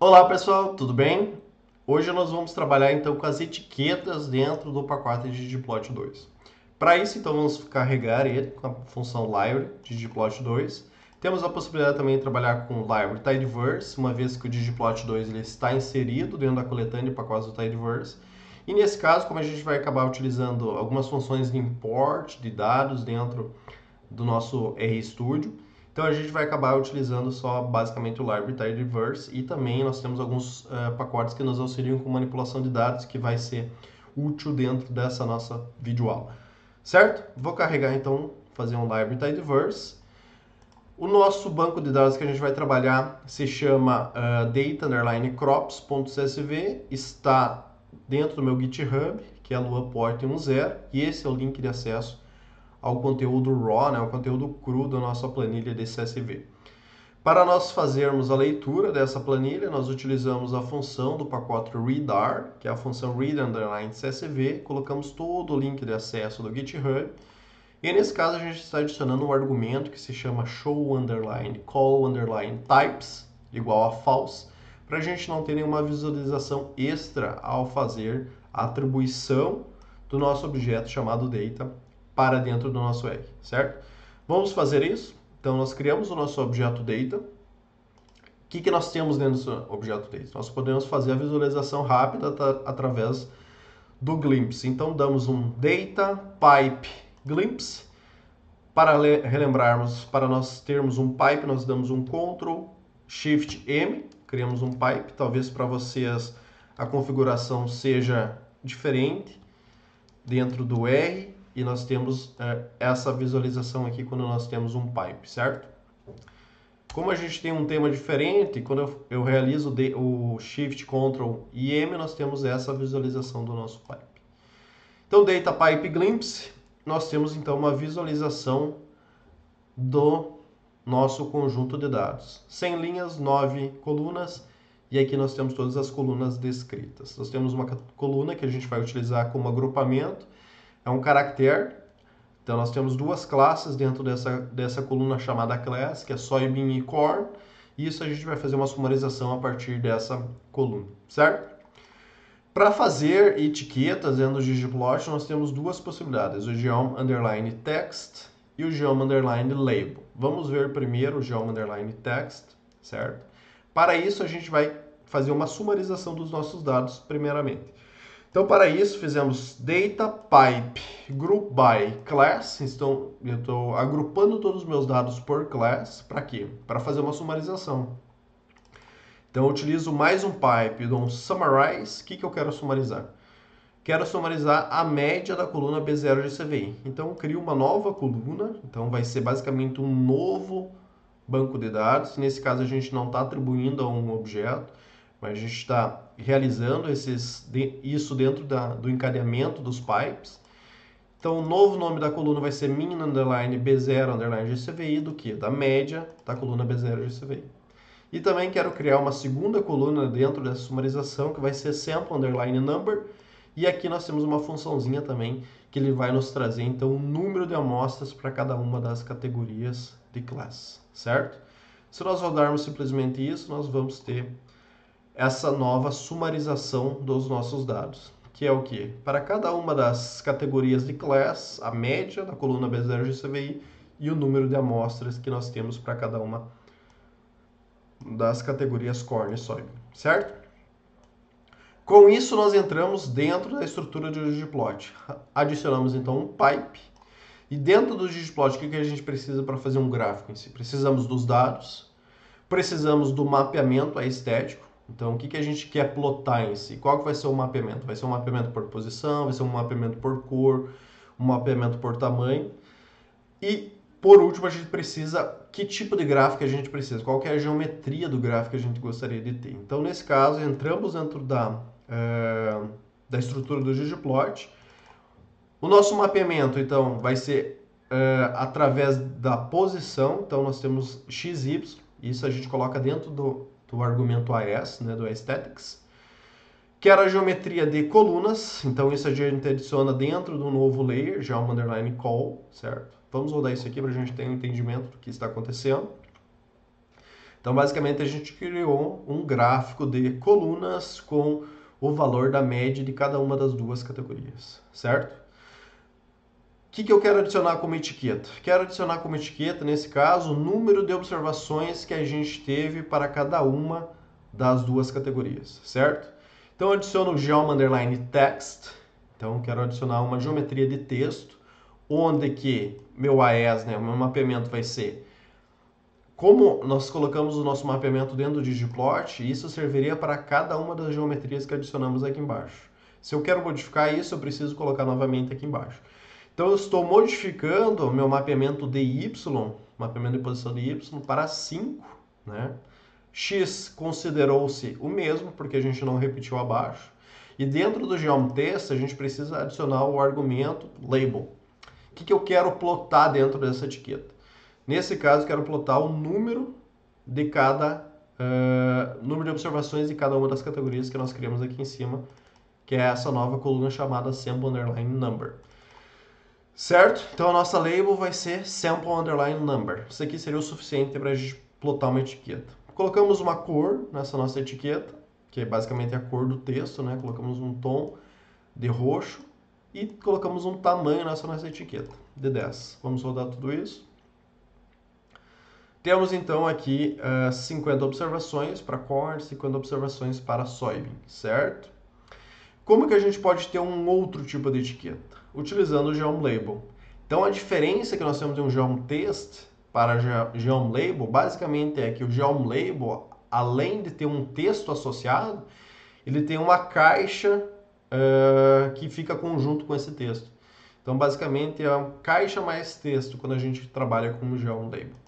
Olá pessoal, tudo bem? Hoje nós vamos trabalhar então com as etiquetas dentro do pacote de ggplot 2. Para isso então vamos carregar ele com a função library de ggplot 2. Temos a possibilidade também de trabalhar com o library tidyverse, uma vez que o ggplot 2 ele está inserido dentro da coletânea de pacotes do tidyverse. E nesse caso, como a gente vai acabar utilizando algumas funções de import de dados dentro do nosso RStudio, então a gente vai acabar utilizando só basicamente o library tidyverse e também nós temos alguns pacotes que nos auxiliam com manipulação de dados que vai ser útil dentro dessa nossa videoaula. Certo? Vou carregar então, fazer um library tidyverse. O nosso banco de dados que a gente vai trabalhar se chama data_crops.csv, está dentro do meu GitHub, que é a luaport10, e esse é o link de acesso ao conteúdo raw, né, ao conteúdo cru da nossa planilha de CSV. Para nós fazermos a leitura dessa planilha, nós utilizamos a função do pacote readr, que é a função read_csv, colocamos todo o link de acesso do GitHub, e nesse caso a gente está adicionando um argumento que se chama show_call_types, igual a false, para a gente não ter nenhuma visualização extra ao fazer a atribuição do nosso objeto chamado data para dentro do nosso R, certo? Vamos fazer isso? Então, nós criamos o nosso objeto data. O que nós temos dentro do objeto data? Nós podemos fazer a visualização rápida através do glimpse. Então, damos um data pipe glimpse. Para relembrarmos, para nós termos um pipe, nós damos um Ctrl Shift M, criamos um pipe. Talvez para vocês a configuração seja diferente dentro do R. E nós temos essa visualização aqui quando nós temos um pipe, certo? Como a gente tem um tema diferente, quando eu realizo o Shift, Ctrl e M, nós temos essa visualização do nosso pipe. Então, Data Pipe Glimpse, nós temos então uma visualização do nosso conjunto de dados. 100 linhas, 9 colunas, e aqui nós temos todas as colunas descritas. Nós temos uma coluna que a gente vai utilizar como agrupamento, é um caractere. Então nós temos duas classes dentro dessa coluna chamada class, que é soybean e corn. E isso a gente vai fazer uma sumarização a partir dessa coluna, certo? Para fazer etiquetas dentro do ggplot, nós temos duas possibilidades, o geom_text e o geom_label. Vamos ver primeiro o geom_text, certo? Para isso a gente vai fazer uma sumarização dos nossos dados primeiramente. Então, para isso, fizemos data pipe group by class. Então, eu estou agrupando todos os meus dados por class. Para quê? Para fazer uma sumarização. Então, eu utilizo mais um pipe, eu dou um summarize. O que eu quero sumarizar? Quero sumarizar a média da coluna B0 de CVI. Então, eu crio uma nova coluna. Então, vai ser basicamente um novo banco de dados. Nesse caso, a gente não está atribuindo a um objeto, mas a gente está realizando isso dentro do encadeamento dos pipes. Então, o novo nome da coluna vai ser min_b0_gcvi do que? Da média da coluna B0_gcvi. E também quero criar uma segunda coluna dentro dessa sumarização, que vai ser sample_number. E aqui nós temos uma funçãozinha também, que ele vai nos trazer, então, o número de amostras para cada uma das categorias de classe, certo? Se nós rodarmos simplesmente isso, nós vamos ter essa nova sumarização dos nossos dados, que é o que? Para cada uma das categorias de class, a média da coluna B0GCVI e o número de amostras que nós temos para cada uma das categorias corn e soybean, certo? Com isso, nós entramos dentro da estrutura do ggplot. Adicionamos então um pipe. E dentro do ggplot, o que a gente precisa para fazer um gráfico em si? Precisamos dos dados, precisamos do mapeamento estético. Então, o que a gente quer plotar em si? Qual que vai ser o mapeamento? Vai ser um mapeamento por posição, vai ser um mapeamento por cor, um mapeamento por tamanho. E, por último, a gente precisa... Que tipo de gráfico a gente precisa? Qual que é a geometria do gráfico que a gente gostaria de ter? Então, nesse caso, entramos dentro da estrutura do ggplot. O nosso mapeamento, então, vai ser através da posição. Então, nós temos x, y. Isso a gente coloca dentro do argumento AS, né, do aesthetics. Quero a geometria de colunas, então isso a gente adiciona dentro do novo layer, geom_call, certo? Vamos rodar isso aqui para a gente ter um entendimento do que está acontecendo. Então, basicamente, a gente criou um gráfico de colunas com o valor da média de cada uma das duas categorias, certo? O que eu quero adicionar como etiqueta? Quero adicionar como etiqueta, nesse caso, o número de observações que a gente teve para cada uma das duas categorias, certo? Então, eu adiciono o geom underline text. Então, quero adicionar uma geometria de texto, onde que meu AES, né, o meu mapeamento vai ser... Como nós colocamos o nosso mapeamento dentro do ggplot, isso serviria para cada uma das geometrias que adicionamos aqui embaixo. Se eu quero modificar isso, eu preciso colocar novamente aqui embaixo. Então, eu estou modificando o meu mapeamento de y, mapeamento de posição de y, para 5. Né? X considerou-se o mesmo, porque a gente não repetiu abaixo. E dentro do geom_test, a gente precisa adicionar o argumento label. O que eu quero plotar dentro dessa etiqueta? Nesse caso, quero plotar o número de número de observações de cada uma das categorias que nós criamos aqui em cima, que é essa nova coluna chamada sample underline number. Certo? Então a nossa label vai ser sample underline number. Isso aqui seria o suficiente para a gente plotar uma etiqueta. Colocamos uma cor nessa nossa etiqueta, que é basicamente a cor do texto, né? Colocamos um tom de roxo e colocamos um tamanho nessa nossa etiqueta, de 10. Vamos rodar tudo isso. Temos então aqui 50 observações para corn, 50 observações para soybean, certo? Como que a gente pode ter um outro tipo de etiqueta? Utilizando o geom label. Então a diferença que nós temos de um geom_test para geom label, basicamente é que o geom label, além de ter um texto associado, ele tem uma caixa que fica conjunto com esse texto. Então basicamente é uma caixa mais texto quando a gente trabalha com o geom label.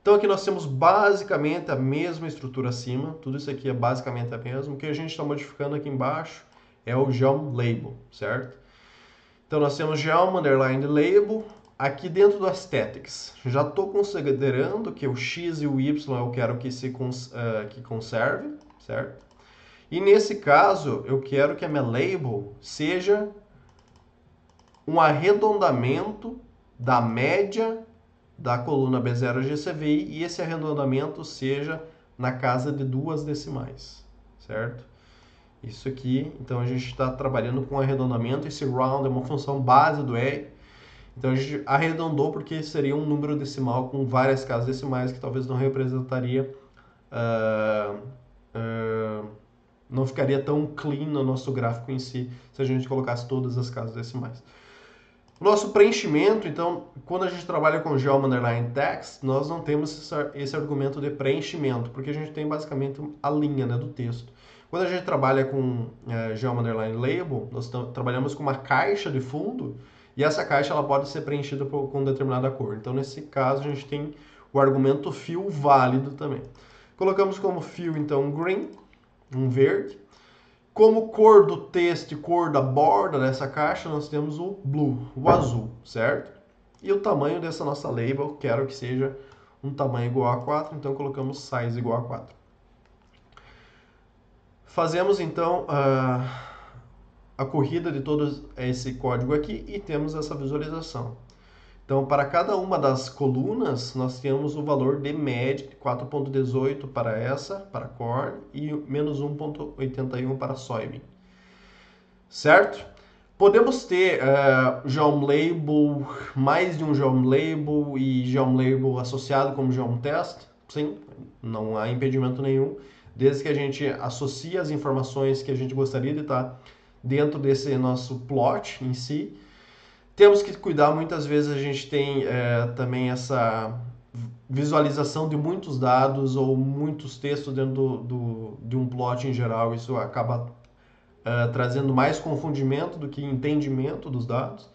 Então aqui nós temos basicamente a mesma estrutura acima, tudo isso aqui é basicamente a mesma. O que a gente está modificando aqui embaixo é o geom label, certo? Então nós temos geom underline label. Aqui dentro do aesthetics, já estou considerando que o x e o y eu quero que que conserve, certo? E nesse caso, eu quero que a minha label seja um arredondamento da média da coluna B0 GCVI e esse arredondamento seja na casa de 2 decimais, certo? Isso aqui, então a gente está trabalhando com arredondamento, esse round é uma função base do R, então a gente arredondou porque seria um número decimal com várias casas decimais que talvez não representaria, não ficaria tão clean no nosso gráfico em si, se a gente colocasse todas as casas decimais. O nosso preenchimento, então, quando a gente trabalha com geom underline text, nós não temos esse argumento de preenchimento, porque a gente tem basicamente a linha, né, do texto. Quando a gente trabalha com geom underline label, nós trabalhamos com uma caixa de fundo, e essa caixa ela pode ser preenchida com determinada cor. Então, nesse caso, a gente tem o argumento fill válido também. Colocamos como fill, então, green, um verde. Como cor do texto e cor da borda dessa caixa, nós temos o blue, o azul, certo? E o tamanho dessa nossa label, quero que seja um tamanho igual a 4, então colocamos size igual a 4. Fazemos então a corrida de todo esse código aqui e temos essa visualização. Então, para cada uma das colunas, nós temos o valor de média, 4.18 para essa, para corn, e menos 1.81 para soybean. Certo? Podemos ter geom label, mais de um geom label e geom label associado como geom_test? Sim, não há impedimento nenhum, desde que a gente associe as informações que a gente gostaria de estar dentro desse nosso plot em si. Temos que cuidar, muitas vezes a gente tem também essa visualização de muitos dados ou muitos textos dentro de um plot em geral. Isso acaba trazendo mais confundimento do que entendimento dos dados,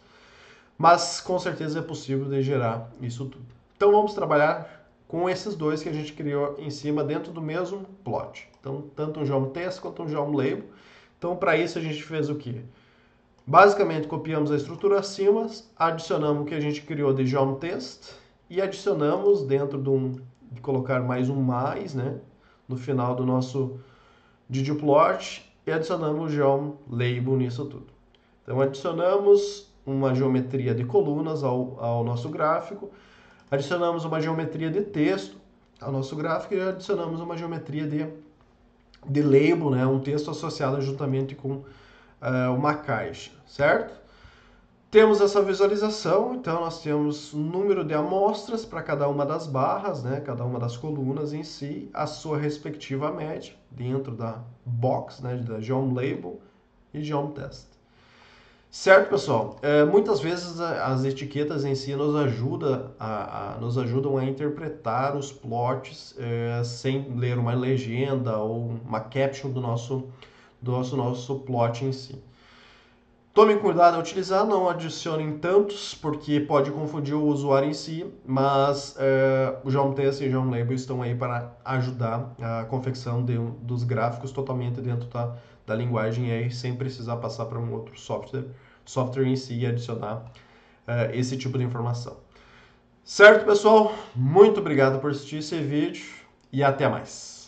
mas com certeza é possível de gerar isso tudo. Então vamos trabalhar com esses dois que a gente criou em cima dentro do mesmo plot. Então tanto um geom_test quanto um geom label. Então para isso a gente fez o quê? Basicamente, copiamos a estrutura acima, adicionamos o que a gente criou de geom_test e adicionamos dentro de colocar mais um mais, né, no final do nosso ggplot e adicionamos o geom label nisso tudo. Então, adicionamos uma geometria de colunas ao nosso gráfico, adicionamos uma geometria de texto, ao nosso gráfico e adicionamos uma geometria de label, né, um texto associado juntamente com uma caixa, certo? Temos essa visualização, então nós temos número de amostras para cada uma das barras, né, cada uma das colunas em si, a sua respectiva média dentro da box, né, da Geom Label e Geom Test. Certo, pessoal? Muitas vezes as etiquetas em si nos ajudam a interpretar os plots sem ler uma legenda ou uma caption do nosso plot em si. Tomem cuidado ao utilizar, não adicionem tantos, porque pode confundir o usuário em si, mas o GeoMTest e o GeoMLabel estão aí para ajudar a confecção dos gráficos totalmente dentro da linguagem R, sem precisar passar para um outro software em si e adicionar esse tipo de informação. Certo, pessoal? Muito obrigado por assistir esse vídeo e até mais.